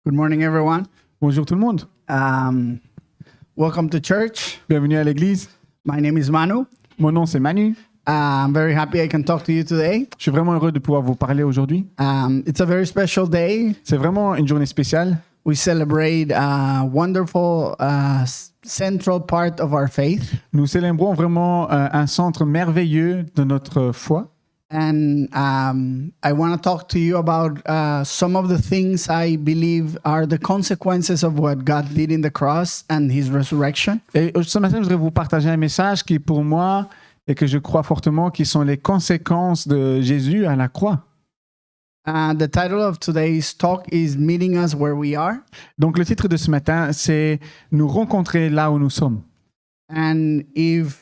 Good morning, everyone. Bonjour tout le monde. Welcome to church. Bienvenue à l'église. My name is Manu. Mon nom c'est Manu. I'm very happy I can talk to you today. Je suis vraiment heureux de pouvoir vous parler aujourd'hui. It's a very special day. C'est vraiment une journée spéciale. We celebrate a wonderful central part of our faith. Nous célébrons vraiment un centre merveilleux de notre foi. And I want to talk to you about some of the things I believe are the consequences of what God did in the cross and his resurrection. Et ce matin, je voudrais vous partager un message qui, pour moi, et que je crois fortement, qui sont les conséquences de Jésus à la croix. The title of today's talk is Meeting Us Where We Are. Donc, le titre de ce matin, c'est « Nous rencontrer là où nous sommes ». And if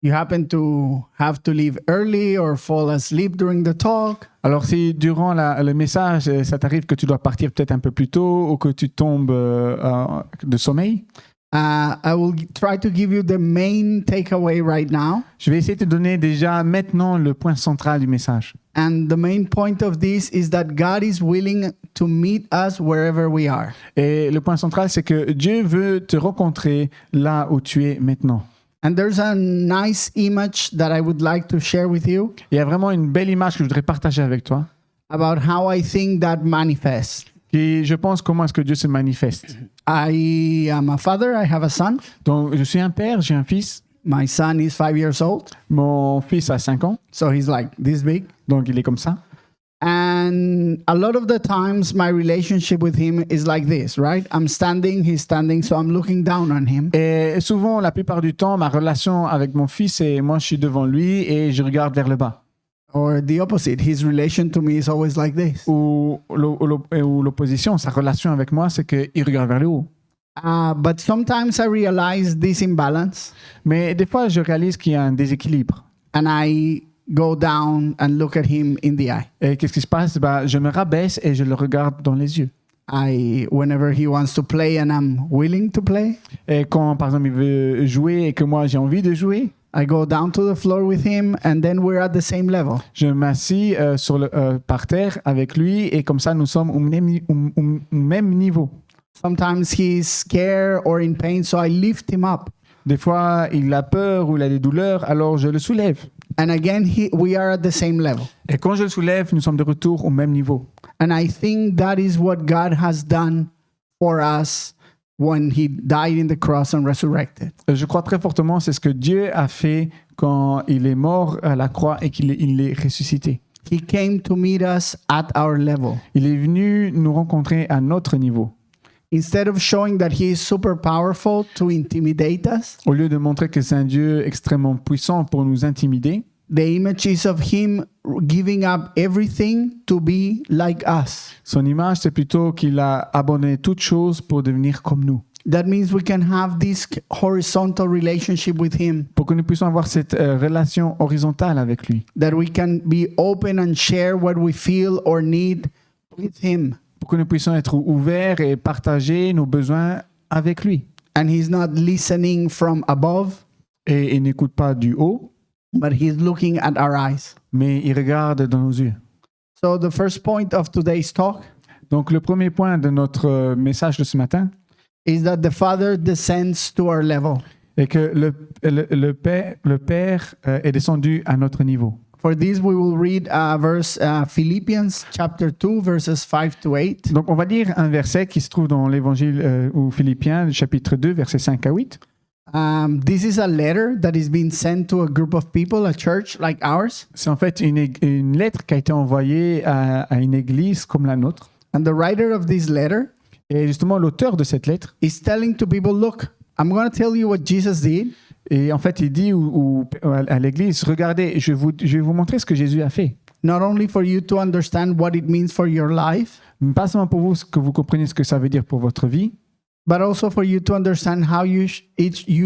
you happen to have to leave early or fall asleep during the talk, Alors, si durant le message, ça t'arrive que tu dois partir peut-être un peu plus tôt ou que tu tombes de sommeil, I will try to give you the main takeaway right now. je vais essayer de te donner déjà maintenant le point central du message. And the main point of this is that God is willing to meet us wherever we are. Et le point central, c'est que Dieu veut te rencontrer là où tu es maintenant. And there's a nice image that I would like to share with you Il y a vraiment une belle image que je voudrais partager avec toi, about how I think that manifests. qui, je pense, comment est-ce que Dieu se manifeste. I am a father, I have a son. Donc, je suis un père, j'ai un fils. My son is 5 years old, Mon fils a 5 ans, so he's like this big. donc il est comme ça. And a lot of the times my relationship with him is like this, right? I'm standing, he's standing, so I'm looking down on him. Et souvent, la plupart du temps, ma relation avec mon fils, c'est moi, je suis devant lui et je regarde vers le bas. Or the opposite, his relation to me is always like this. Ou l'opposition, sa relation avec moi, c'est qu'il regarde vers le haut. But sometimes I realize this imbalance Mais des fois, je réalise qu'il y a un déséquilibre. and I go down and look at him in the eye. Et qu'est-ce qui se passe? Je me rabaisse et je le regarde dans les yeux. Whenever he wants to play and I'm willing to play, Et quand, par exemple, il veut jouer et que moi, j'ai envie de jouer, I go down to the floor with him and then we're at the same level. je m'assis par terre avec lui et comme ça, nous sommes au même niveau. Sometimes he's scared or in pain, so I lift him up. Des fois, il a peur ou il a des douleurs, alors je le soulève. And again, we are at the same level. Et quand je le soulève, nous sommes de retour au même niveau. And I think that is what God has done for us when he died in the cross and resurrected. Je crois très fortement, c'est ce que Dieu a fait quand il est mort à la croix et qu'il est ressuscité. He came to meet us at our level. Il est venu nous rencontrer à notre niveau. Instead of showing that he is super powerful to intimidate us, Au lieu de montrer que c'est un Dieu extrêmement puissant pour nous intimider, the image is of him giving up everything to be like us. son image, c'est plutôt qu'il a abandonné toute chose pour devenir comme nous. That means we can have this horizontal relationship with him, Pour que nous puissions avoir cette relation horizontale avec lui. that we can be open and share what we feel or need with him. Pour que nous puissions être ouverts et partager nos besoins avec lui. And he's not listening from above, Et il n'écoute pas du haut, but he's looking at our eyes. mais il regarde dans nos yeux. So the first point of today's talk Donc le premier point de notre message de ce matin is that the Father descends to our level. est que le Père est descendu à notre niveau. For this, we will read Philippians chapter 2, verses 5 to 8. Donc on va lire un verset qui se trouve dans l'évangile aux Philippiens, chapitre 2, versets 5 à 8. This is a letter that is being sent to a group of people, a church like ours. C'est en fait une lettre qui a été envoyée à une église comme la nôtre. And the writer of this letter Et justement, l'auteur de cette lettre, is telling to people, look, I'm going to tell you what Jesus did. et en fait il dit à l'église, regardez, je vais vous montrer ce que Jésus a fait. Not only for you to understand what it means for your life, Pas seulement pour vous que vous compreniez ce que ça veut dire pour votre vie, but also for you to understand how you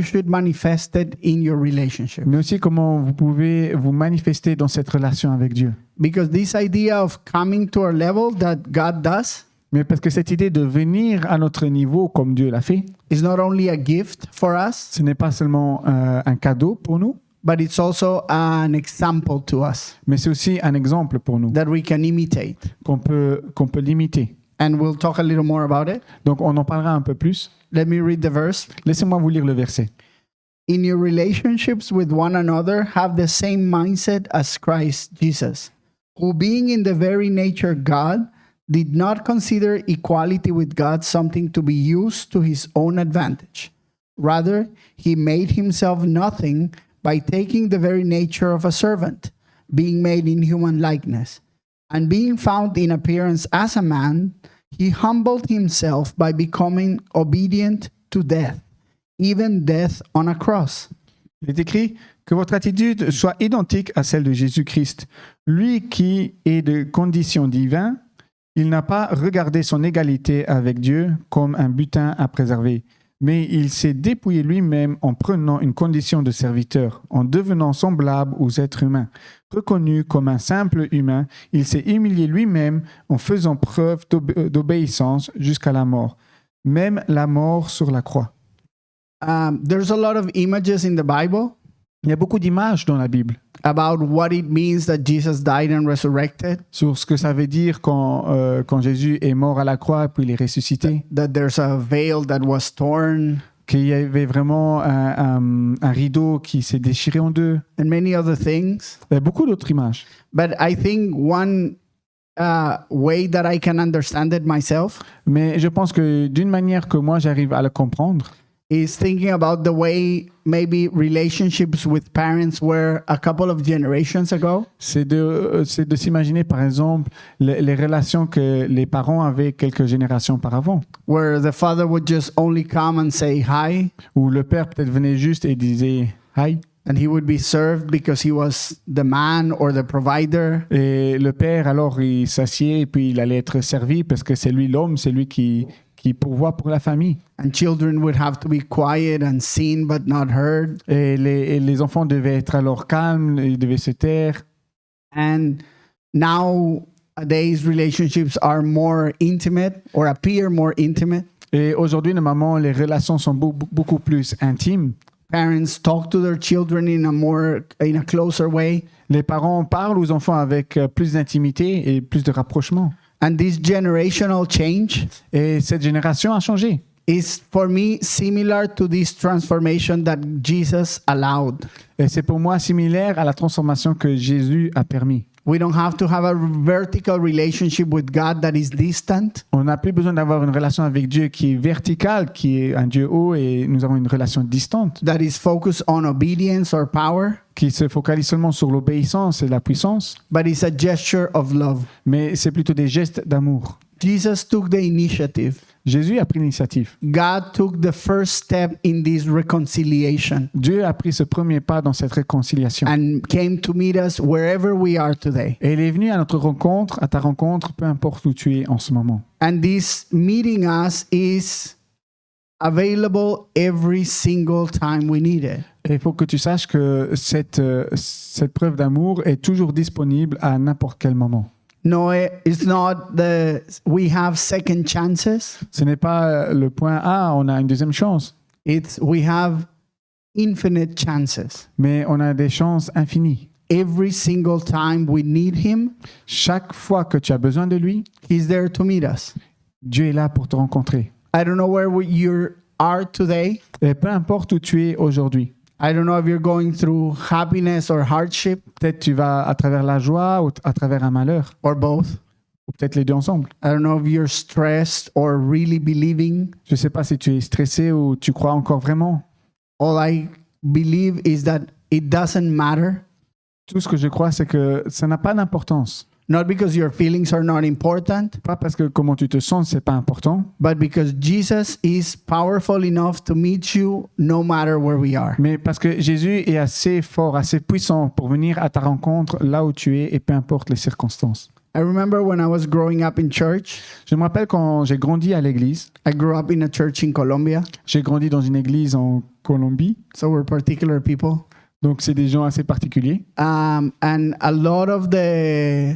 should manifest it in your relationship. mais aussi comment vous pouvez vous manifester dans cette relation avec Dieu. Because this idea of coming to our level that God does Mais parce que cette idée de venir à notre niveau comme Dieu l'a fait, is not only a gift for us, ce n'est pas seulement un cadeau pour nous, but it's also an example to us mais c'est aussi un exemple pour nous that we can imitate. qu'on peut l'imiter. and we'll talk a little more about it. Donc, on en parlera un peu plus. Let me read the verse. Laissez-moi vous lire le verset. In your relationships with one another, have the same mindset as Christ Jesus, who being in the very nature God, did not consider equality with God something to be used to his own advantage. Rather, he made himself nothing by taking the very nature of a servant, being made in human likeness. And being found in appearance as a man, he humbled himself by becoming obedient to death, even death on a cross. Il est écrit que votre attitude soit identique à celle de Jésus-Christ. Lui qui est de condition divine, il n'a pas regardé son égalité avec Dieu comme un butin à préserver, mais il s'est dépouillé lui-même en prenant une condition de serviteur, en devenant semblable aux êtres humains. Reconnu comme un simple humain, il s'est humilié lui-même en faisant preuve d'obéissance jusqu'à la mort, même la mort sur la croix. There's a lot of images in the Bible Il y a beaucoup d'images dans la Bible about what it means that Jesus died and resurrected, sur ce que ça veut dire quand Jésus est mort à la croix puis il est ressuscité, that there's a veil that was torn, qu'il y avait vraiment un rideau qui s'est déchiré en deux. and many other things. Il y a beaucoup d'autres images. But I think one way that I can understand it myself Mais je pense que d'une manière que moi j'arrive à le comprendre, is thinking about the way maybe relationships with parents were a couple of generations ago. c'est de s'imaginer par exemple les relations que les parents avaient quelques générations auparavant, Where the father would just only come and say hi, où le père peut-être venait juste et disait « Hi ». and he would be served because he was the man or the provider. Et le père, alors, il s'assied et puis il allait être servi parce que c'est lui l'homme, c'est lui qui pourvoit pour la famille. And children would have to be quiet and seen but not heard. Et les enfants devaient être alors calmes, ils devaient se taire. And nowadays relationships are more intimate or appear more intimate. Et aujourd'hui, normalement, les relations sont beaucoup plus intimes. Parents talk to their children in a closer way. Les parents parlent aux enfants avec plus d'intimité et plus de rapprochement. And this generational change Et cette génération a changé. is for me similar to this transformation that Jesus allowed. Et c'est pour moi similaire à la transformation que Jésus a permis. We don't have to have a vertical relationship with God that is distant. On n'a plus besoin d'avoir une relation avec Dieu qui est verticale, qui est un Dieu haut, et nous avons une relation distante, That is focused on obedience or power, qui se focalise seulement sur l'obéissance et la puissance, but it's a gesture of love. mais c'est plutôt des gestes d'amour. Jesus took the initiative. Jésus a pris l'initiative. God took the first step in this reconciliation Dieu a pris ce premier pas dans cette réconciliation. and came to meet us wherever we are today. Et il est venu à notre rencontre, à ta rencontre, peu importe où tu es en ce moment. And this meeting us is available every single time we need it. Et il faut que tu saches que cette preuve d'amour est toujours disponible à n'importe quel moment. No, it's not we have second chances. Ce n'est pas le point A, on a une deuxième chance, It's we have infinite chances. mais on a des chances infinies. Every single time we need him, Chaque fois que tu as besoin de lui, he's there to meet us. Dieu est là pour te rencontrer. I don't know where you are today. Et peu importe où tu es aujourd'hui, I don't know if you're going through happiness or hardship peut-être tu vas à travers la joie ou à travers un malheur, or both. ou peut-être les deux ensemble. I don't know if you're stressed or really believing. Je ne sais pas si tu es stressé ou tu crois encore vraiment. All I believe is that it doesn't matter, Tout ce que je crois, c'est que ça n'a pas d'importance. not because your feelings are not important, Pas parce que comment tu te sens, c'est pas important, but because Jesus is powerful enough to meet you no matter where we are. mais parce que Jésus est assez fort, assez puissant pour venir à ta rencontre là où tu es et peu importe les circonstances. I remember when I was growing up in church. Je me rappelle quand j'ai grandi à l'église. I grew up in a church in Colombia, J'ai grandi dans une église en Colombie, so we're particular people. donc c'est des gens assez particuliers. And a lot of the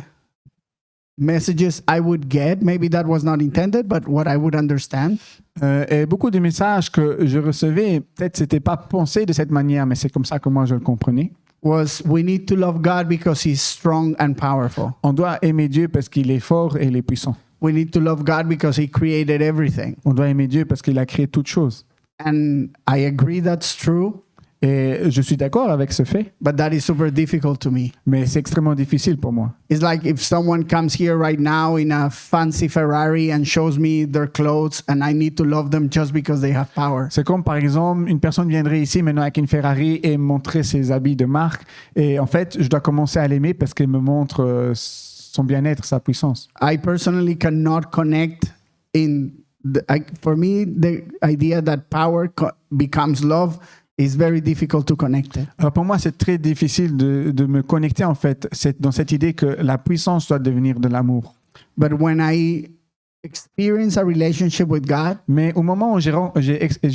messages I would get, maybe that was not intended, but what I would understand, Et beaucoup de messages que je recevais, peut-être c'était pas pensé de cette manière, mais c'est comme ça que moi je le comprenais. was we need to love God because he's strong and powerful. On doit aimer Dieu parce qu'il est fort et il est puissant. We need to love God because He created everything. On doit aimer Dieu parce qu'il a créé toutes choses. And I agree that's true, Et je suis d'accord avec ce fait, but that is super difficult to me. mais c'est extrêmement difficile pour moi. It's like if someone comes here right now in a fancy Ferrari and shows me their clothes and I need to love them just because they have power. C'est comme, par exemple, une personne viendrait ici maintenant avec une Ferrari et me montrer ses habits de marque. Et en fait, je dois commencer à l'aimer parce qu'elle me montre son bien-être, sa puissance. I personally cannot connect for me, the idea that power becomes love is very difficult to connect it. Alors pour moi, c'est très difficile de me connecter, en fait, dans cette idée que la puissance doit devenir de l'amour. But when I experience a relationship with God, Mais au moment où j'ai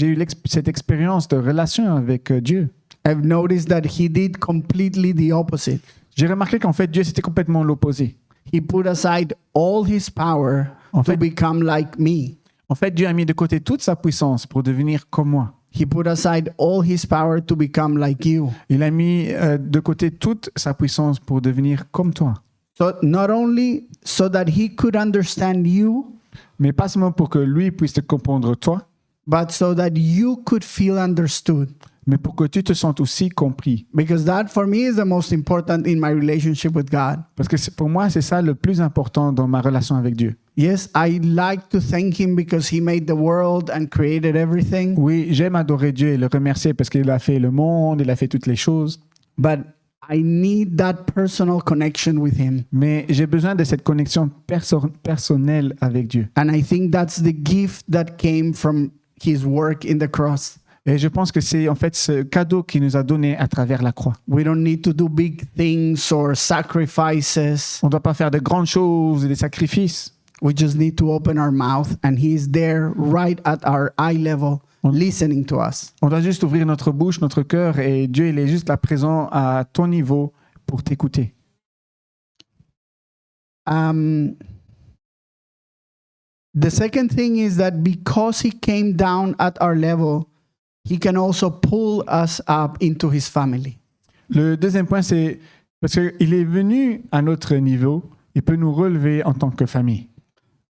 eu cette expérience de relation avec Dieu, I've noticed that He did completely the opposite. j'ai remarqué qu'en fait, Dieu, c'était complètement l'opposé. He put aside all His power En to fait- become like me. En fait, Dieu a mis de côté toute sa puissance pour devenir comme moi. He put aside all His power to become like you. Il a mis de côté toute sa puissance pour devenir comme toi. So not only so that He could understand you, Mais pas seulement pour que lui puisse te comprendre toi, but so that you could feel understood. mais pour que tu te sentes aussi compris. Because that for me is the most important in my relationship with God. Parce que pour moi, c'est ça le plus important dans ma relation avec Dieu. Yes, I like to thank Him because He made the world and created everything. Oui, j'aime adorer Dieu et le remercier parce qu'il a fait le monde, il a fait toutes les choses. But I need that personal connection with Him. Mais j'ai besoin de cette connexion personnelle avec Dieu. And I think that's the gift that came from His work in the cross. Et je pense que c'est en fait ce cadeau qu'il nous a donné à travers la croix. We don't need to do big things or sacrifices. On ne doit pas faire de grandes choses et des sacrifices. We just need to open our mouth and He is there right at our eye level listening to us. On doit juste ouvrir notre bouche, notre cœur et Dieu, il est juste là présent à ton niveau pour t'écouter. The second thing is that because He came down at our level, He can also pull us up into His family. Le deuxième point, c'est parce qu'il est venu à notre niveau, il peut nous relever en tant que famille.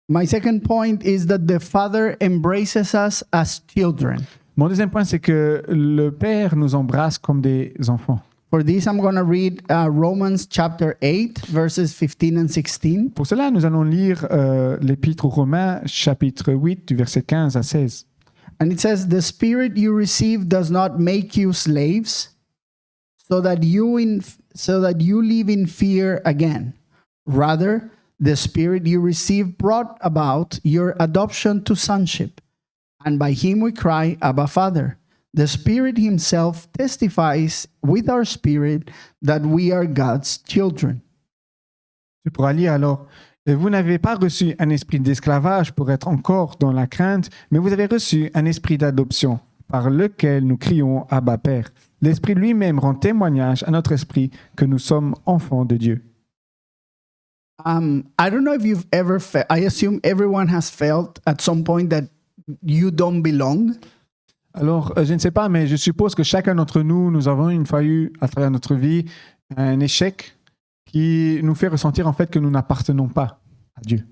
My second point is that the Father embraces us as children. Mon deuxième point, c'est que le Père nous embrasse comme des enfants. For this, I'm going to read Romans chapter 8, verses 15 and 16. Pour cela, nous allons lire l'Épître aux Romains, chapitre 8, du verset 15 à 16. And it says, "The Spirit you receive does not make you slaves, so that you live in fear again. Rather, the Spirit you receive brought about your adoption to sonship, and by Him we cry, Abba, Father. The Spirit Himself testifies with our spirit that we are God's children." Tu pourras lire alors. Vous n'avez pas reçu un esprit d'esclavage pour être encore dans la crainte, mais vous avez reçu un esprit d'adoption par lequel nous crions Abba Père. L'Esprit lui-même rend témoignage à notre esprit que nous sommes enfants de Dieu. I don't know if you've ever felt, I assume everyone has felt at some point that you don't belong. Alors, je ne sais pas, mais je suppose que chacun d'entre nous, nous avons une fois eu à travers notre vie un échec qui nous fait ressentir en fait que nous n'appartenons pas à Dieu.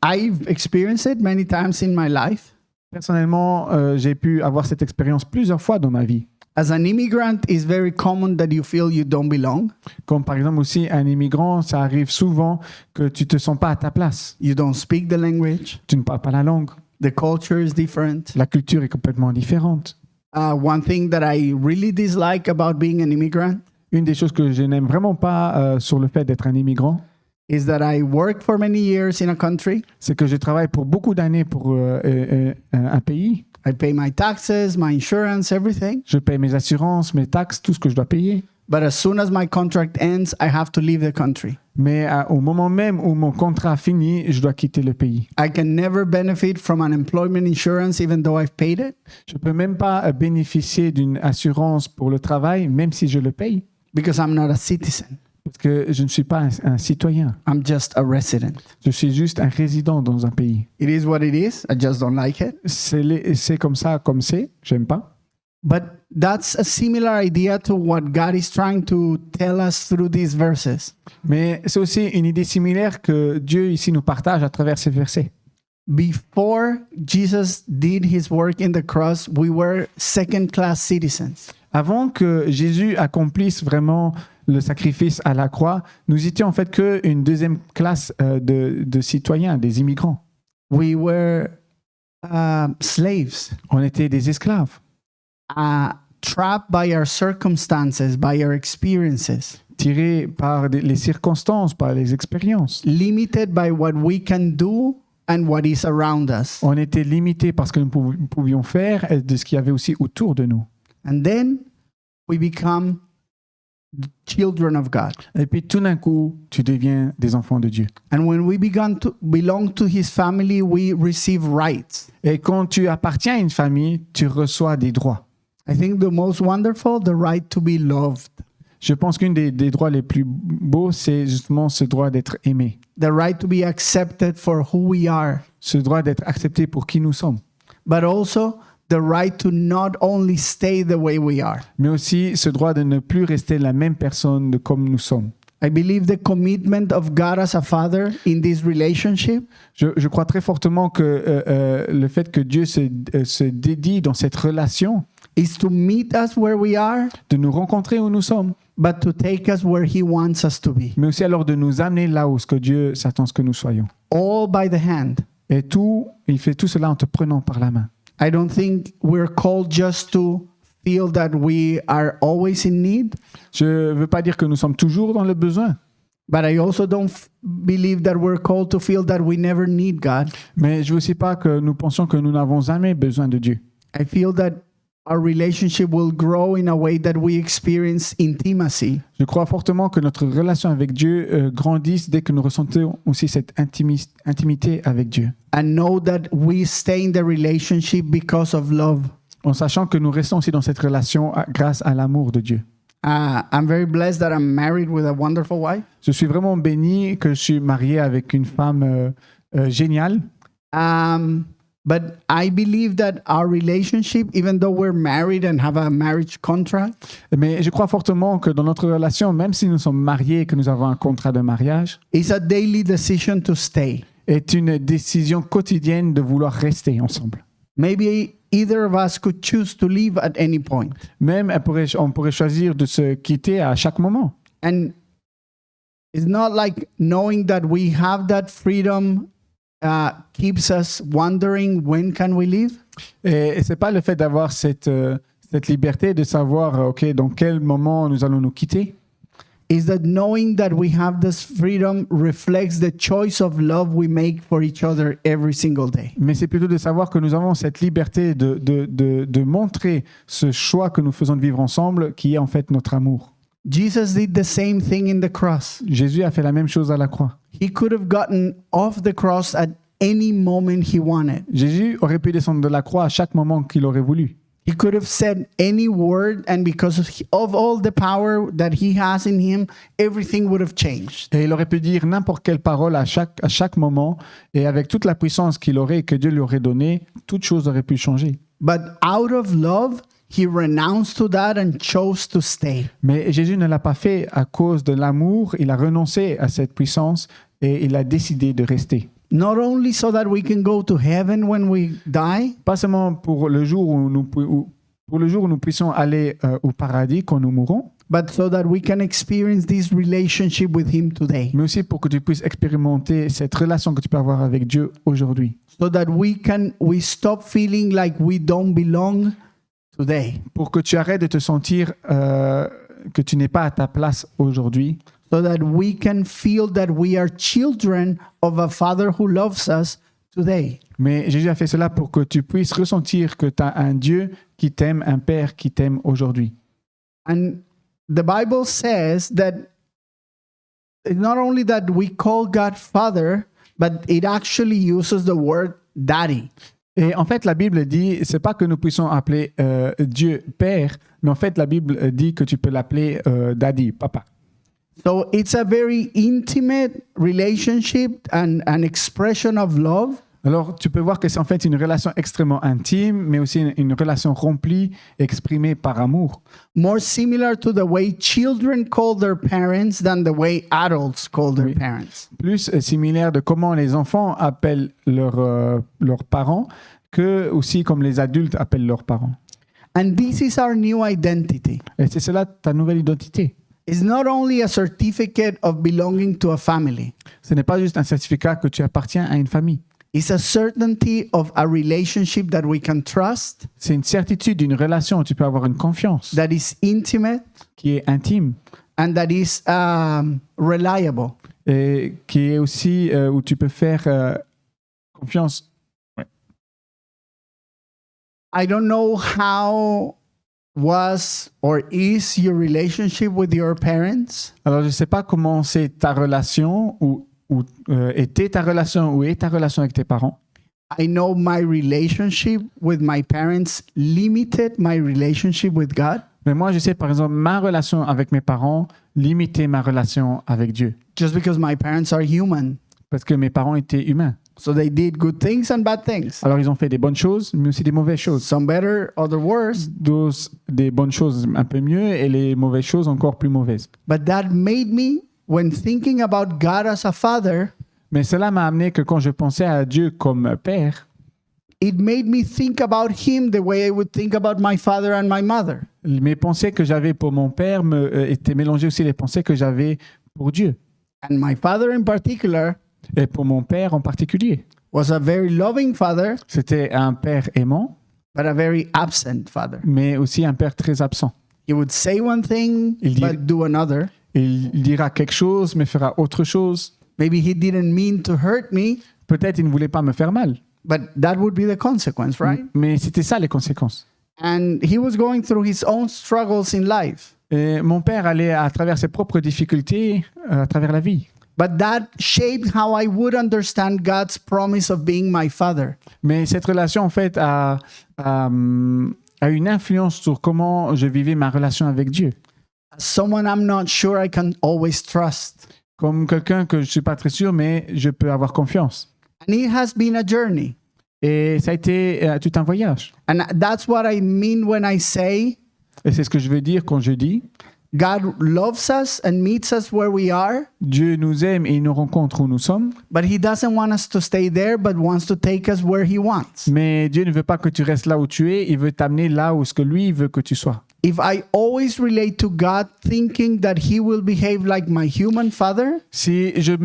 I've experienced it many times in my life. Personnellement, j'ai pu avoir cette expérience plusieurs fois dans ma vie. As an immigrant, it's very common that you feel you don't belong. Comme par exemple aussi un immigrant, ça arrive souvent que tu te sens pas à ta place. You don't speak the language. Tu ne parles pas la langue. The culture is different. La culture est complètement différente. One thing that I really dislike about being an immigrant Une des choses que je n'aime vraiment pas sur le fait d'être un immigrant, is that I worked for many years in a country. c'est que je travaille pour beaucoup d'années pour un pays. I pay my taxes, my insurance, everything. Je paye mes assurances, mes taxes, tout ce que je dois payer. But as soon as my contract ends, I have to leave the country. Mais au moment même où mon contrat finit, je dois quitter le pays. I can never benefit from unemployment insurance even though I've paid it Je ne peux même pas bénéficier d'une assurance pour le travail, même si je le paye, because I'm not a citizen. parce que je ne suis pas un citoyen. I'm just a resident. Je suis juste un résident dans un pays. It is what it is. I just don't like it. C'est comme ça, comme c'est. J'aime pas. But that's a similar idea to what God is trying to tell us through these verses. Mais c'est aussi une idée similaire que Dieu ici nous partage à travers ces versets. Before Jesus did his work in the cross, we were second-class citizens. Avant que Jésus accomplisse vraiment le sacrifice à la croix, nous étions en fait qu'une deuxième classe de citoyens, des immigrants. We were slaves, On était des esclaves, trapped by our circumstances, by our experiences, tirés par les circonstances, par les expériences. limited by what we can do and what is around us. On était limités par ce que nous pouvions faire et de ce qu'il y avait aussi autour de nous. And then we become the children of God. Et puis tout d'un coup, tu deviens des enfants de Dieu. And when we began to belong to his family, we receive rights. Et quand tu appartiens à une famille, tu reçois des droits. I think the most wonderful, the right to be loved, Je pense qu'une des droits les plus beaux, c'est justement ce droit d'être aimé. the right to be accepted for who we are, Ce droit d'être accepté pour qui nous sommes. but also the right to not only stay the way we are. Mais aussi ce droit de ne plus rester la même personne de comme nous sommes. I believe the commitment of God as a father in this relationship Je crois très fortement que le fait que Dieu se dédie dans cette relation, is to meet us where we are, de nous rencontrer où nous sommes, but to take us where he wants us to be. mais aussi alors de nous amener là où ce que Dieu s'attend ce que nous soyons. All by the hand. Et il fait tout cela en te prenant par la main. I don't think we're called just to feel that we are always in need, Je ne veux pas dire que nous sommes toujours dans le besoin, but I also don't believe that we're called to feel that we never need God. mais je ne veux aussi pas que nous pensions que nous n'avons jamais besoin de Dieu. I feel that our relationship will grow in a way that we experience intimacy. Je crois fortement que notre relation avec Dieu grandisse dès que nous ressentons aussi cette intimité avec Dieu, And know that we stay in the relationship because of love. en sachant que nous restons aussi dans cette relation grâce à l'amour de Dieu. I'm very blessed that I'm married with a wonderful wife. Je suis vraiment béni que je suis marié avec une femme géniale. But I believe that our relationship, even though we're married and have a marriage contract, Mais je crois fortement que dans notre relation, même si nous sommes mariés et que nous avons un contrat de mariage, is a daily decision to stay. est une décision quotidienne de vouloir rester ensemble. Maybe either of us could choose to leave at any point. Même on pourrait choisir de se quitter à chaque moment. And it's not like knowing that we have that freedom keeps us wondering when can we leave. Et c'est pas le fait d'avoir cette liberté de savoir, OK, dans quel moment nous allons nous quitter. Is that knowing that we have this freedom reflects the choice of love we make for each other every single day. Mais c'est plutôt de savoir que nous avons cette liberté de montrer ce choix que nous faisons de vivre ensemble, qui est en fait notre amour. Jesus did the same thing in the cross. Jésus a fait la même chose à la croix. He could have gotten off the cross at any moment he wanted. Jésus aurait pu descendre de la croix à chaque moment qu'il aurait voulu. He could have said any word, and because of all the power that he has in him, everything would have changed. Et il aurait pu dire n'importe quelle parole à chaque moment, et avec toute la puissance qu'il aurait et que Dieu lui aurait donnée, toute chose aurait pu changer. But out of love, he renounced to that and chose to stay. Mais Jésus ne l'a pas fait à cause de l'amour, il a renoncé à cette puissance et il a décidé de rester. Not only so that we can go to heaven when we die, Pas seulement pour le jour où nous puissions aller au paradis quand nous mourrons, but so that we can experience this relationship with him today. mais aussi pour que tu puisses expérimenter cette relation que tu peux avoir avec Dieu aujourd'hui. So that we stop feeling like we don't belong today. Pour que tu arrêtes de te sentir que tu n'es pas à ta place aujourd'hui. So that we can feel that we are children of a Father who loves us today. Mais Jésus a fait cela pour que tu puisses ressentir que tu as un Dieu qui t'aime, un Père qui t'aime aujourd'hui. And the Bible says that it's not only that we call God Father, but it actually uses the word daddy. Et en fait, la Bible dit, c'est pas que nous puissions appeler Dieu Père, mais en fait, la Bible dit que tu peux l'appeler Daddy, Papa. So it's a very intimate relationship and an expression of love. Alors, tu peux voir que c'est en fait une relation extrêmement intime, mais aussi une relation remplie, exprimée par amour. More similar to the way children call their parents than the way adults call their Oui. parents. Plus similaire de comment les enfants appellent leurs parents que aussi comme les adultes appellent leurs parents. And this is our new identity. Et c'est cela ta nouvelle identité. It's not only a certificate of belonging to a family. Ce n'est pas juste un certificat que tu appartiens à une famille. It's a certainty of a relationship that we can trust, C'est une certitude d'une relation où tu peux avoir une confiance that is intimate, qui est intime and that is reliable. et qui est aussi où tu peux faire confiance. I don't know how was or is your relationship with your parents, Alors, je ne sais pas comment c'est ta relation ou était ta relation ou est ta relation avec tes parents. I know my relationship with my parents limited my relationship with God Mais moi, je sais, par exemple, ma relation avec mes parents limitait ma relation avec Dieu. just because my parents are human. Parce que mes parents étaient humains. So they did good things and bad things. Alors, ils ont fait des bonnes choses, mais aussi des mauvaises choses. Some better, other worse. Des bonnes choses un peu mieux et les mauvaises choses encore plus mauvaises. But that made me, when thinking about God as a father, Mais cela m'a amené que quand je pensais à Dieu comme Père, it made me think about him the way I would think about my father and my mother. mes pensées que j'avais pour mon Père étaient mélangées aussi les pensées que j'avais pour Dieu. And my father in particular Et pour mon Père en particulier. was a very loving father, C'était un Père aimant, but a very absent father. mais aussi un Père très absent. He would say one thing, Il dit- but do another. Il dira quelque chose, mais fera autre chose. Maybe he didn't mean to hurt me, Peut-être il ne voulait pas me faire mal, but that would be the consequence, right? mais c'était ça les conséquences. And he was going through his own struggles in life. Et mon père allait à travers ses propres difficultés, à travers la vie. But that shaped how I would understand God's promise of being my father. Mais cette relation, en fait, a une influence sur comment je vivais ma relation avec Dieu. As someone I'm not sure I can always trust. Comme quelqu'un que je ne suis pas très sûr, mais je peux avoir confiance. And it has been a journey. Et ça a été tout un voyage. And that's what I mean when I say Et c'est ce que je veux dire quand je dis God loves us and meets us where we are, Dieu nous aime et il nous rencontre où nous sommes, but he doesn't want us to stay there, but wants to take us where he wants. mais Dieu ne veut pas que tu restes là où tu es, il veut t'amener là où ce que lui veut que tu sois. If I always relate to God thinking that he will behave like my human father, Si je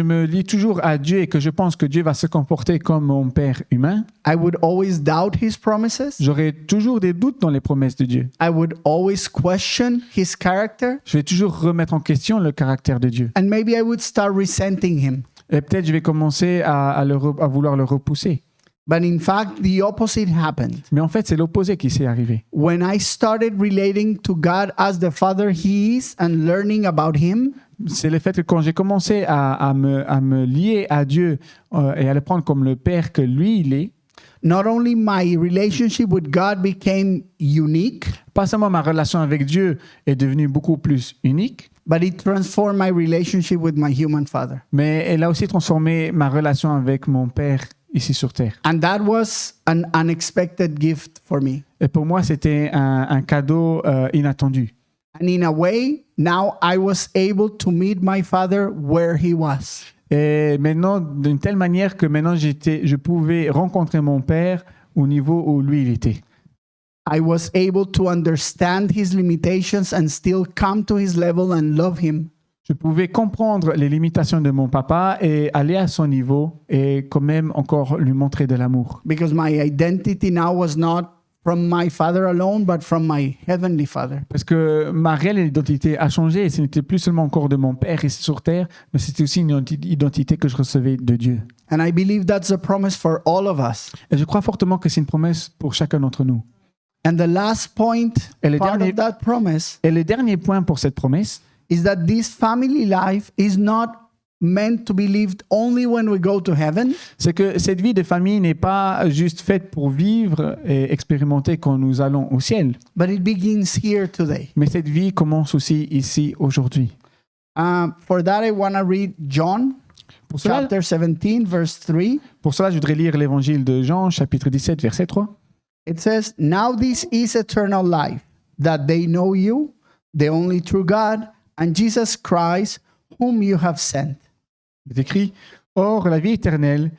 me lie toujours à Dieu et que je pense que Dieu va se comporter comme mon Père humain, I would always doubt his promises. j'aurai toujours des doutes dans les promesses de Dieu. I would always question his character, Je vais toujours remettre en question le caractère de Dieu. and maybe I would start resenting him. Et peut-être je vais commencer à vouloir le repousser. But in fact, the opposite happened. Mais en fait, c'est l'opposé qui s'est arrivé. When I started relating to God as the father he is and learning about him, C'est le fait que quand j'ai commencé à me lier à Dieu et à le prendre comme le Père que lui, il est, not only my relationship with God became unique, pas seulement ma relation avec Dieu est devenue beaucoup plus unique, but it transformed my relationship with my human father. mais elle a aussi transformé ma relation avec mon Père ici sur Terre. And that was an unexpected gift for me. Et pour moi, c'était un cadeau inattendu. And in a way, now I was able to meet my father where he was. Et maintenant, d'une telle manière que maintenant, je pouvais rencontrer mon Père au niveau où lui, il était. I was able to understand his limitations and still come to his level and love him. Je pouvais comprendre les limitations de mon papa et aller à son niveau et quand même encore lui montrer de l'amour. Because my identity now was not from my father alone, but from my heavenly father. Parce que ma réelle identité a changé et ce n'était plus seulement encore de mon Père ici sur terre, mais c'était aussi une identité que je recevais de Dieu. And I believe that's a promise for all of us. Et je crois fortement que c'est une promesse pour chacun d'entre nous. And the last point, Et le part dernier- of that promise, Et le dernier point pour cette promesse, is that this family life is not meant to be lived only when we go to heaven, c'est que cette vie de famille n'est pas juste faite pour vivre et expérimenter quand nous allons au ciel, but it begins here today. mais cette vie commence aussi ici aujourd'hui. For that, I want to read John Pour cela, chapter 17, verse 3. je voudrais lire l'évangile de Jean, chapitre 17, verset 3. It says, "Now this is eternal life, that they know you, the only true God, and Jesus Christ, whom you have sent." Il est écrit, « Or, la vie éternelle,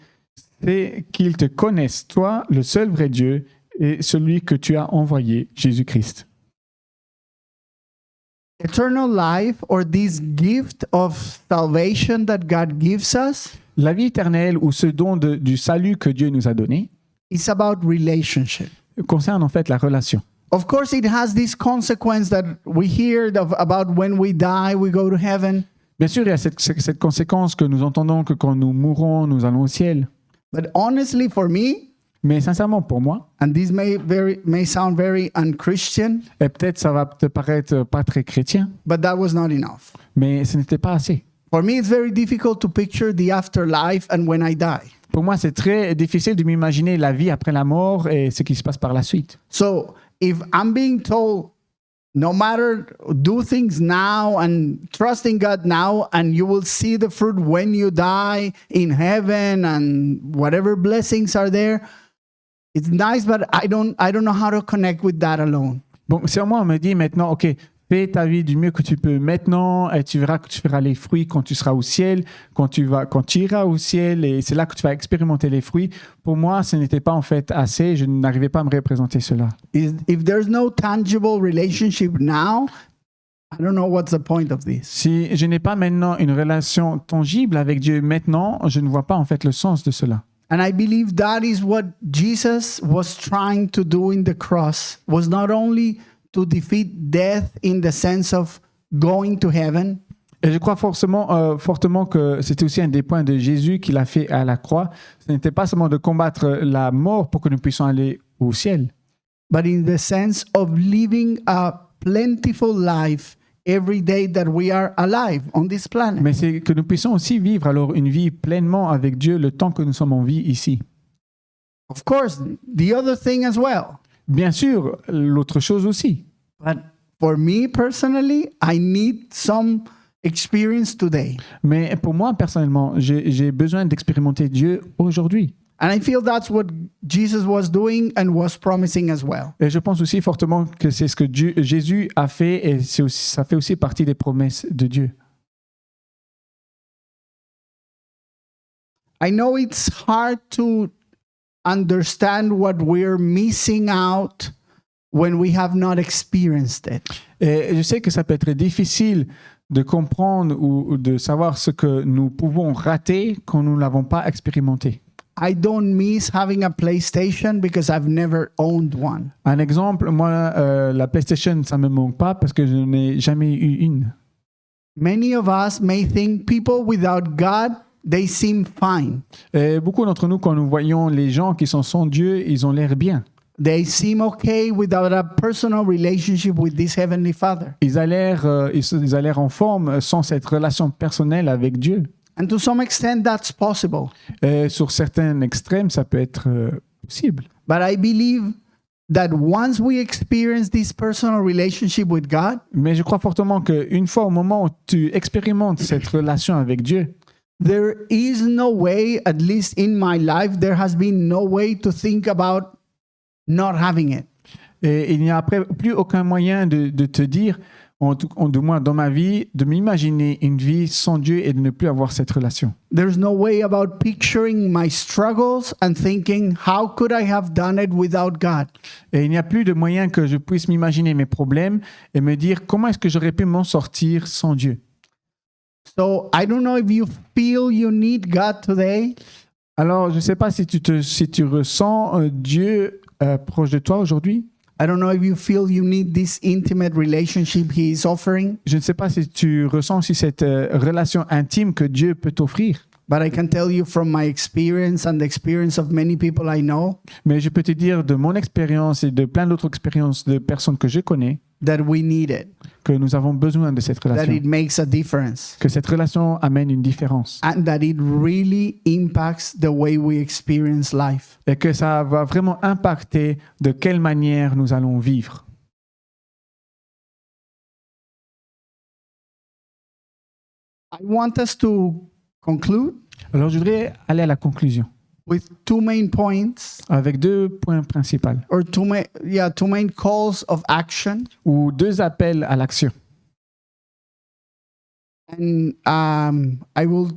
c'est qu'ils te connaissent, toi, le seul vrai Dieu, et celui que tu as envoyé, Jésus-Christ. » Eternal life, or this gift of salvation that God gives us, La vie éternelle, ou ce don du salut que Dieu nous a donné, is about relationship. concerne en fait la relation. Of course, it has this consequence that we hear about when we die, we go to heaven. Bien sûr, il y a cette conséquence que nous entendons que quand nous mourrons, nous allons au ciel. But honestly, for me, Mais sincèrement, pour moi, and this may sound very unchristian, et peut-être ça va te paraître pas très chrétien, but that was not enough. mais ce n'était pas assez. For me, it's very difficult to picture the afterlife and when I die. Pour moi, c'est très difficile de m'imaginer la vie après la mort et ce qui se passe par la suite. So if I'm being told, no matter, do things now and trust in God now, and you will see the fruit when you die in heaven and whatever blessings are there, it's nice, but I don't know how to connect with that alone. Bon, si moi on me dit maintenant, ok, fais ta vie du mieux que tu peux maintenant et tu verras que tu feras les fruits quand tu seras au ciel, quand tu iras au ciel et c'est là que tu vas expérimenter les fruits. Pour moi, ce n'était pas en fait assez. Je n'arrivais pas à me représenter cela. If there's no tangible relationship now, I don't know what's the point of this. Si je n'ai pas maintenant une relation tangible avec Dieu maintenant, je ne vois pas en fait le sens de cela. And I believe that is what Jesus was trying to do in the cross, was not only to defeat death in the sense of going to heaven, Et je crois fortement que c'était aussi un des points de Jésus qu'il a fait à la croix. Ce n'était pas seulement de combattre la mort pour que nous puissions aller au ciel, but in the sense of living a plentiful life every day that we are alive on this planet. mais c'est que nous puissions aussi vivre alors une vie pleinement avec Dieu le temps que nous sommes en vie ici. Of course, the other thing as well. Bien sûr, l'autre chose aussi. But for me personally, I need some experience today. Mais pour moi, personnellement, j'ai besoin d'expérimenter Dieu aujourd'hui. And I feel that's what Jesus was doing and was promising as well. Et je pense aussi fortement que c'est ce que Jésus a fait et ça fait aussi partie des promesses de Dieu. I know it's hard to understand what we're missing out when we have not experienced it. Et je sais que ça peut être difficile de comprendre ou de savoir ce que nous pouvons rater quand nous ne l'avons pas expérimenté. I don't miss having a PlayStation because I've never owned one. Un exemple, moi, la PlayStation, ça ne me manque pas parce que je n'ai jamais eu une. Many of us may think people without God, they seem fine. Et beaucoup d'entre nous, quand nous voyons les gens qui sont sans Dieu, ils ont l'air bien. They seem okay without a personal relationship with this Heavenly Father. Ils ont l'air en forme sans cette relation personnelle avec Dieu. And to some extent, that's possible. Et sur certains extrêmes, ça peut être possible. But I believe that once we experience this personal relationship with God, Mais je crois fortement qu'une fois au moment où tu expérimentes cette relation avec Dieu, there is no way, at least in my life, there has been no way to think about not having it. et il n'y a après plus aucun moyen de te dire, du moins dans ma vie, de m'imaginer une vie sans Dieu et de ne plus avoir cette relation. There's no way about picturing my struggles and thinking, how could I have done it without God? Et il n'y a plus de moyen que je puisse m'imaginer mes problèmes et me dire comment est-ce que j'aurais pu m'en sortir sans Dieu. So I don't know if you feel you need God today. Alors, je ne sais pas si tu ressens Dieu proche de toi aujourd'hui. I don't know if you feel you need this intimate relationship He is offering. Je ne sais pas si tu ressens aussi cette relation intime que Dieu peut t'offrir. But I can tell you from my experience and the experience of many people I know Mais je peux te dire de mon expérience et de plein d'autres expériences de personnes que je connais that we need it, que nous avons besoin de cette that relation. it makes a difference, Que cette relation amène une différence. and that it really impacts the way we experience life. Et que ça va vraiment impacter de quelle manière nous allons vivre. I want us to conclude. Alors, je voudrais aller à la conclusion with two main points avec 2 points principaux or two main calls of action. ou 2 appels à l'action. And I will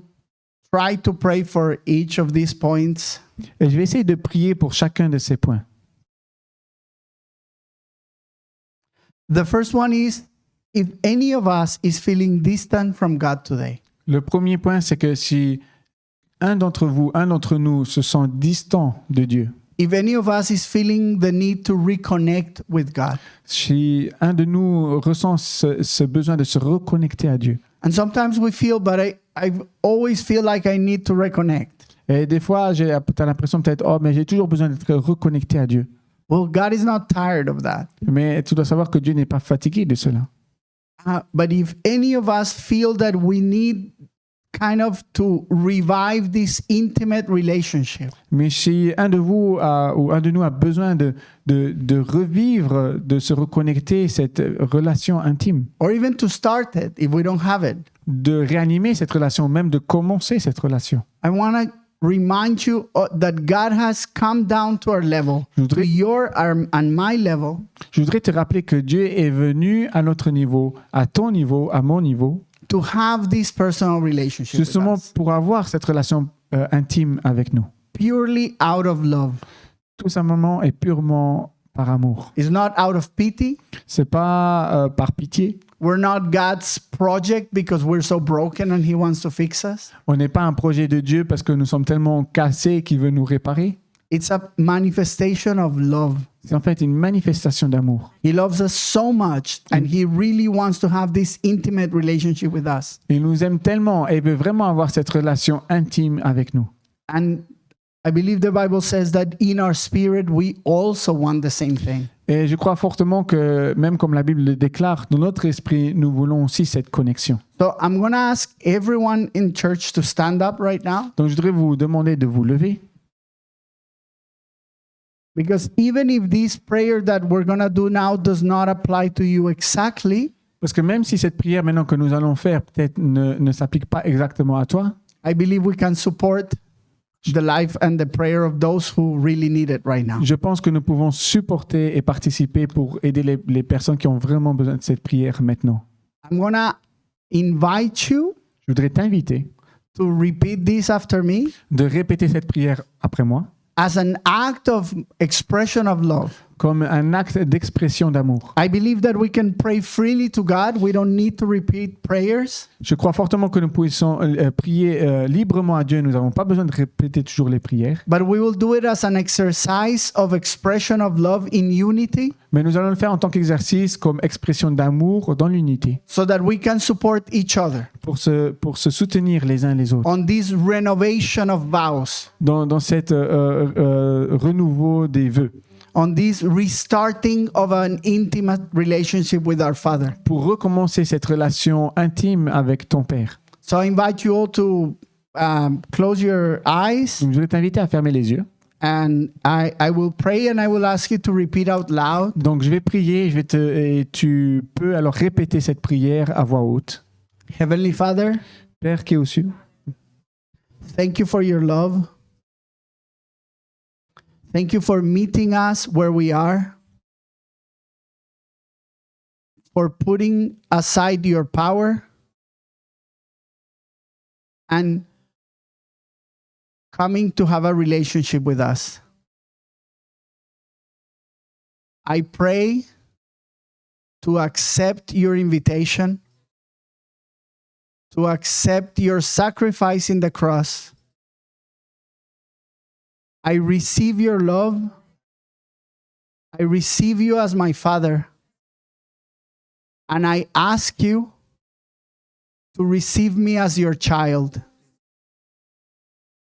try to pray for each of these points. Et je vais essayer de prier pour chacun de ces points. The first one is, if any of us is feeling distant from God today, Le premier point, c'est que si un d'entre vous, un d'entre nous se sent distant de Dieu, if any of us is feeling the need to reconnect with God, si un de nous ressent ce besoin de se reconnecter à Dieu, and sometimes we feel, but I always feel like I need to reconnect. et des fois, tu as l'impression peut-être, oh, mais j'ai toujours besoin d'être reconnecté à Dieu. Well, God is not tired of that. Mais tu dois savoir que Dieu n'est pas fatigué de cela. But if any of us feel that we need kind of to revive this intimate relationship, Mais si un de vous ou un de nous a besoin de revivre, de se reconnecter cette relation intime, or even to start it if we don't have it, de réanimer cette relation, même de commencer cette relation, I want to remind you that God has come down to our level, to your and my level, je voudrais te rappeler que Dieu est venu à notre niveau, à ton niveau, à mon niveau, to have this personal relationship with justement us, pour avoir cette relation intime avec nous. purely out of love. Tout simplement et purement par amour. It's not out of pity. C'est pas par pitié. We're not God's project because we're so broken and He wants to fix us. On n'est pas un projet de Dieu parce que nous sommes tellement cassés qu'il veut nous réparer. It's a manifestation of love. C'est en fait une manifestation d'amour. He loves us so much and He really wants to have this intimate relationship with us. Il nous aime tellement et veut vraiment avoir cette relation intime avec nous. And I believe the Bible says that in our spirit we also want the same thing. Et je crois fortement que, même comme la Bible le déclare, dans notre esprit, nous voulons aussi cette connexion. So I'm going to ask everyone in church to stand up right now, Donc je voudrais vous demander de vous lever. because even if this prayer that we're going to do now does not apply to you exactly, Parce que même si cette prière maintenant que nous allons faire peut-être ne s'applique pas exactement à toi, I believe we can support the life and the prayer of those who really need it right now. je pense que nous pouvons supporter et participer pour aider les personnes qui ont vraiment besoin de cette prière maintenant. I'm going to invite you Je voudrais t'inviter to repeat this after me de répéter cette prière après moi as an act of expression of love. comme un acte d'expression d'amour. I believe that we can pray freely to God. We don't need to repeat prayers. Je crois fortement que nous puissions prier librement à Dieu. Nous n'avons pas besoin de répéter toujours les prières, But we will do it as an exercise of expression of love in unity mais nous allons le faire en tant qu'exercice, comme expression d'amour dans l'unité, so that we can support each other pour se soutenir les uns les autres on this renovation of vows, dans cette renouveau des vœux, on this restarting of an intimate relationship with our Father. pour recommencer cette relation intime avec ton Père. So I invite you all to close your eyes, Donc, je vais t'inviter à fermer les yeux. and I will pray and I will ask you to repeat out loud. Donc, je vais prier et tu peux alors répéter cette prière à voix haute. Heavenly Father, Père qui est aux cieux, thank you for your love. Thank you for meeting us where we are, for putting aside your power and coming to have a relationship with us. I pray to accept your invitation, to accept your sacrifice in the cross. I receive your love. I receive you as my Father. And I ask you to receive me as your child,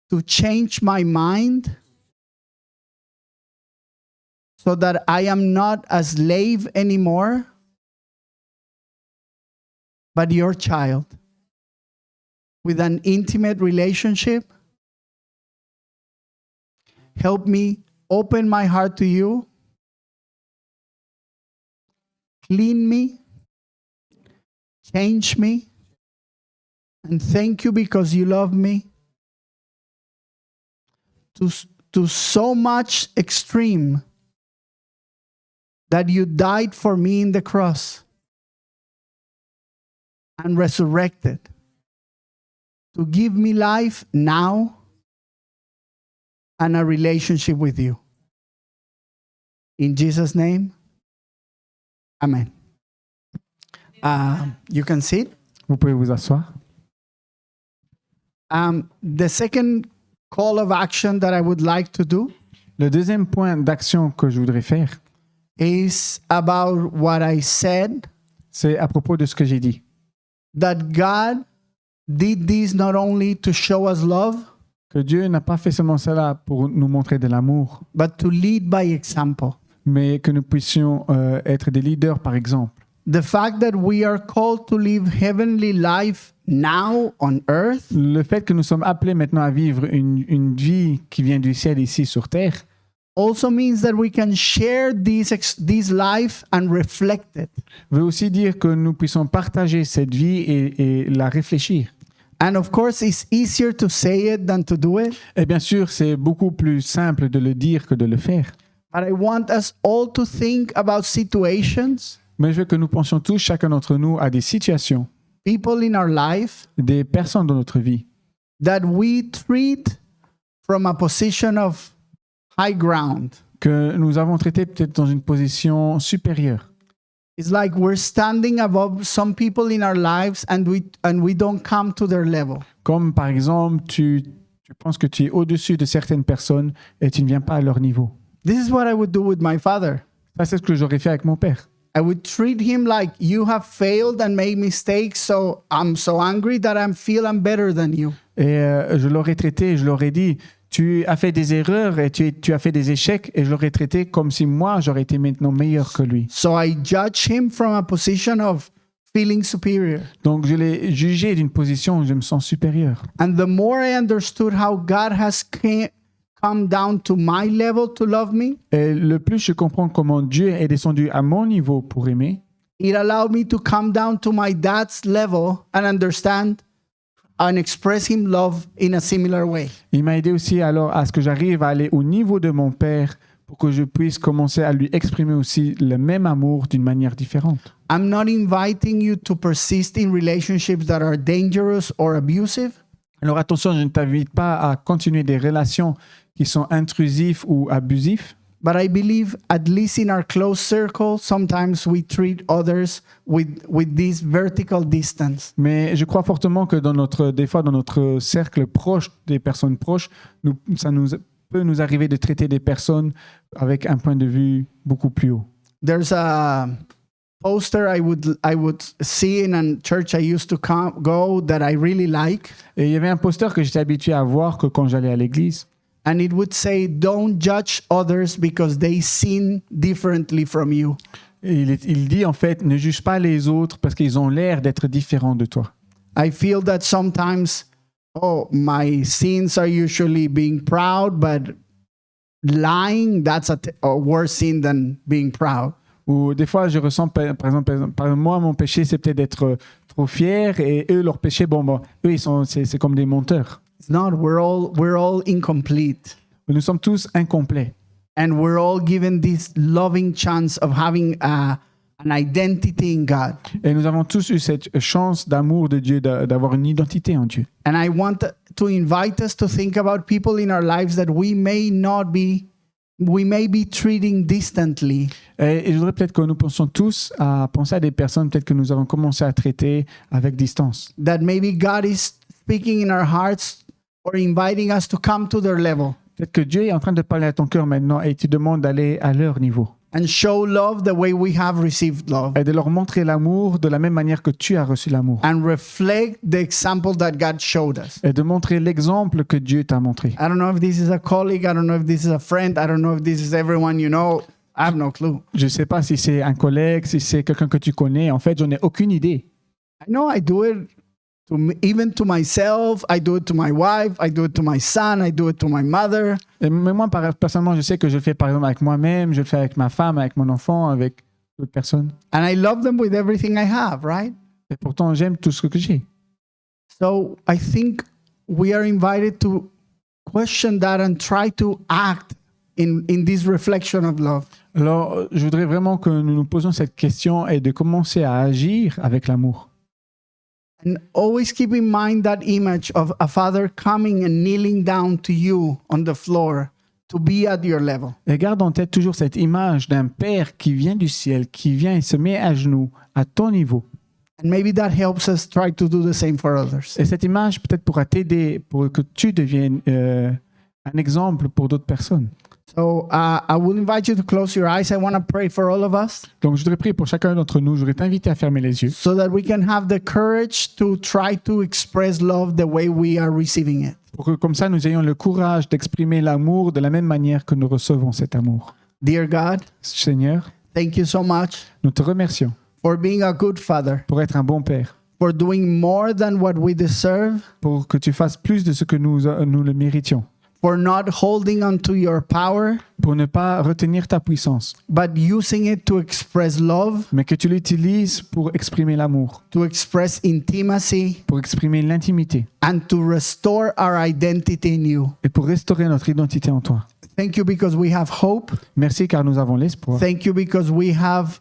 to change my mind so that I am not a slave anymore, but your child with an intimate relationship. Help me open my heart to you. Clean me. Change me. And thank you because you love me. to so much extreme that you died for me in the cross and resurrected to give me life now and a relationship with you. In Jesus' name, amen. You can sit. Vous pouvez vous asseoir. The second call of action that I would like to do Le deuxième point d'action que je voudrais faire, is about what I said, c'est à propos de ce que j'ai dit. that God did this not only to show us love, Que Dieu n'a pas fait seulement cela pour nous montrer de l'amour, but to lead by example. mais que nous puissions être des leaders par exemple. The fact that we are called to live heavenly life now on earth Le fait que nous sommes appelés maintenant à vivre une vie qui vient du ciel ici sur terre, also means that we can share this life and reflect it. veut aussi dire que nous puissions partager cette vie et la réfléchir. And of course, it's easier to say it than to do it. Et bien sûr, c'est beaucoup plus simple de le dire que de le faire. But I want us all to think about situations, Mais je veux que nous pensions tous, chacun d'entre nous, à des situations, people in our life des personnes dans notre vie, that we treat from a position of high ground. que nous avons traitées peut-être dans une position supérieure. It's like we're standing above some people in our lives and we don't come to their level. Comme par exemple, tu penses que tu es au-dessus de certaines personnes et tu ne viens pas à leur niveau. This is what I would do with my father. Ça, c'est ce que j'aurais fait avec mon père. I would treat him like you have failed and made mistakes, so I'm so angry that I feel I'm better than you. Et je l'aurais traité, je l'aurais dit, tu as fait des erreurs et tu as fait des échecs, et je l'aurais traité comme si moi, j'aurais été maintenant meilleur que lui. So I judge him from a position of feeling superior. Donc, je l'ai jugé d'une position où je me sens supérieur. And the more I understood how God has come down to my level to love me, Et le plus je comprends comment Dieu est descendu à mon niveau pour aimer, it allowed me to come down to my dad's level and understand and express him love in a similar way. il m'a aidé aussi alors à ce que j'arrive à aller au niveau de mon père pour que je puisse commencer à lui exprimer aussi le même amour d'une manière différente. I'm not inviting you to persist in relationships that are dangerous or abusive, Alors attention, je ne t'invite pas à continuer des relations qui sont intrusives ou abusives, but I believe at least in our close circle, sometimes we treat others with this vertical distance. mais je crois fortement que des fois dans notre cercle proche, des personnes proches, ça peut nous arriver de traiter des personnes avec un point de vue beaucoup plus haut. There's a poster I would see in a church I used to go that I really like, Et il y avait un poster que j'étais habitué à voir que quand j'allais à l'église. and it would say, "Don't judge others because they sin differently from you." Et il dit en fait, ne juge pas les autres parce qu'ils ont l'air d'être différents de toi. I feel that sometimes, my sins are usually being proud, but lying, that's a worse sin than being proud. Ou des fois, je ressens, par exemple, moi, mon péché, c'est peut-être d'être trop fier, et eux, leur péché, eux, c'est comme des menteurs. It's not. We're all incomplete. Nous sommes tous incomplets. And we're all given this loving chance of having an identity in God. Et nous avons tous eu cette chance d'amour de Dieu, d'avoir une identité en Dieu. And I want to invite us to think about people in our lives that we may be treating distantly. Et je voudrais peut-être que nous pensions tous à penser à des personnes peut-être que nous avons commencé à traiter avec distance. That maybe God is speaking in our hearts or inviting us to come to their level Peut-être que Dieu est en train de parler à ton cœur maintenant et tu demandes d'aller à leur niveau. and show love the way we have received love Et de leur montrer l'amour de la même manière que tu as reçu l'amour. and reflect the example that God showed us. Et de montrer l'exemple que Dieu t'a montré. I don't know if this is a colleague, I don't know if this is a friend, I don't know if this is everyone you know. I have no clue. Je ne sais pas si c'est un collègue, si c'est quelqu'un que tu connais. En fait, j'en ai aucune idée. I know I do it even to myself, I do it to my wife, I do it to my son, I do it to my mother. Mais moi, personnellement, je sais que je le fais par exemple avec moi-même, je le fais avec ma femme, avec mon enfant, avec d'autres personnes. And I love them with everything I have, right? Et pourtant, j'aime tout ce que j'ai. So I think we are invited to question that and try to act in this reflection of love. Alors, je voudrais vraiment que nous nous posions cette question et de commencer à agir avec l'amour. And always keep in mind that image of a father coming and kneeling down to you on the floor to be at your level. Et garde en tête toujours cette image d'un père qui vient du ciel, qui vient et se met à genoux à ton niveau. And maybe that helps us try to do the same for others. Et cette image peut-être pourra t'aider pour que tu deviennes un exemple pour d'autres personnes. So I will invite you to close your eyes. I want to pray for all of us Donc, je voudrais prier pour chacun d'entre nous. Je voudrais t'inviter à fermer les yeux so that we can have the courage to try to express love the way we are receiving it. pour que comme ça, nous ayons le courage d'exprimer l'amour de la même manière que nous recevons cet amour. Dear God, Seigneur, thank you so much nous te remercions for being a good father, pour être un bon père, for doing more than what we deserve, pour que tu fasses plus de ce que nous le méritions, for not holding on to your power, pour ne pas retenir ta puissance, but using it to express love, mais que tu l'utilises pour exprimer l'amour, to express intimacy, pour exprimer l'intimité and to restore our identity in you. et pour restaurer notre identité en toi. Thank you because we have hope. Merci car nous avons l'espoir. Thank you because we have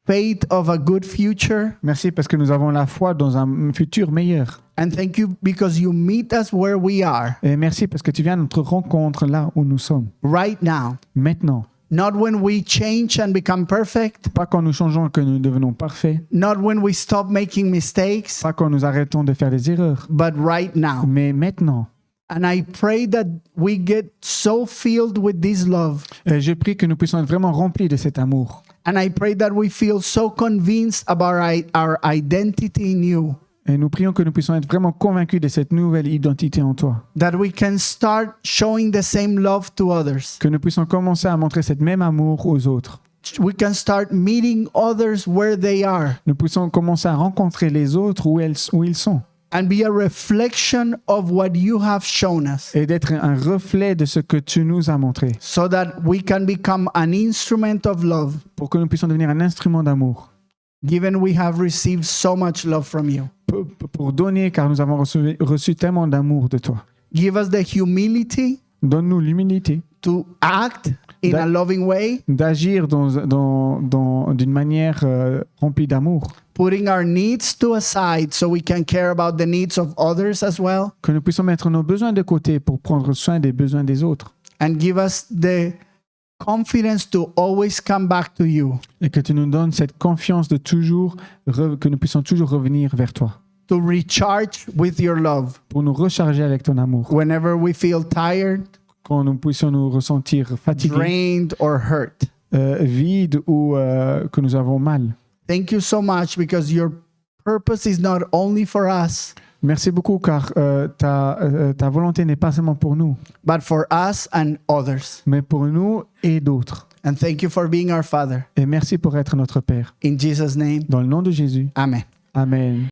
faith of a good future. Merci parce que nous avons la foi dans un futur meilleur. And thank you because you meet us where we are Et merci parce que tu viens à notre rencontre là où nous sommes, right now. maintenant. Not when we change and become perfect, Pas quand nous changeons que nous devenons parfaits, not when we stop making mistakes, pas quand nous arrêtons de faire des erreurs, but right now. mais maintenant. And I pray that we get so filled with this love. Et je prie que nous puissions être vraiment remplis de cet amour. And I pray that we feel so convinced about our identity in you Et nous prions que nous puissions être vraiment convaincus de cette nouvelle identité en toi. that we can start showing the same love to others. Que nous puissions commencer à montrer cette même amour aux autres. We can start meeting others where they are Nous puissions commencer à rencontrer les autres où ils sont. and be a reflection of what you have shown us Et d'être un reflet de ce que tu nous as montré. so that we can become an instrument of love, Pour que nous puissions devenir un instrument d'amour. given we have received so much love from you. Pour donner car nous avons reçu tellement d'amour de toi. Give us the humility Donne-nous l'humilité to act in a loving way, d'agir d'une manière remplie d'amour. putting our needs to a side so we can care about the needs of others as well, Que nous puissions mettre nos besoins de côté pour prendre soin des besoins des autres. and give us the confidence to always come back to you, Et que tu nous donnes cette confiance de toujours, que nous puissions toujours revenir vers toi. to recharge with your love Pour nous recharger avec ton amour. whenever we feel tired, Quand nous puissions nous ressentir fatigués, drained, or hurt. vides ou que nous avons mal. Thank you so much because your purpose is not only for us, Merci beaucoup car ta volonté n'est pas seulement pour nous, but for us and others. mais pour nous et d'autres. And thank you for being our Father. Et merci pour être notre Père. In Jesus' name, Dans le nom de Jésus. amen. Amen.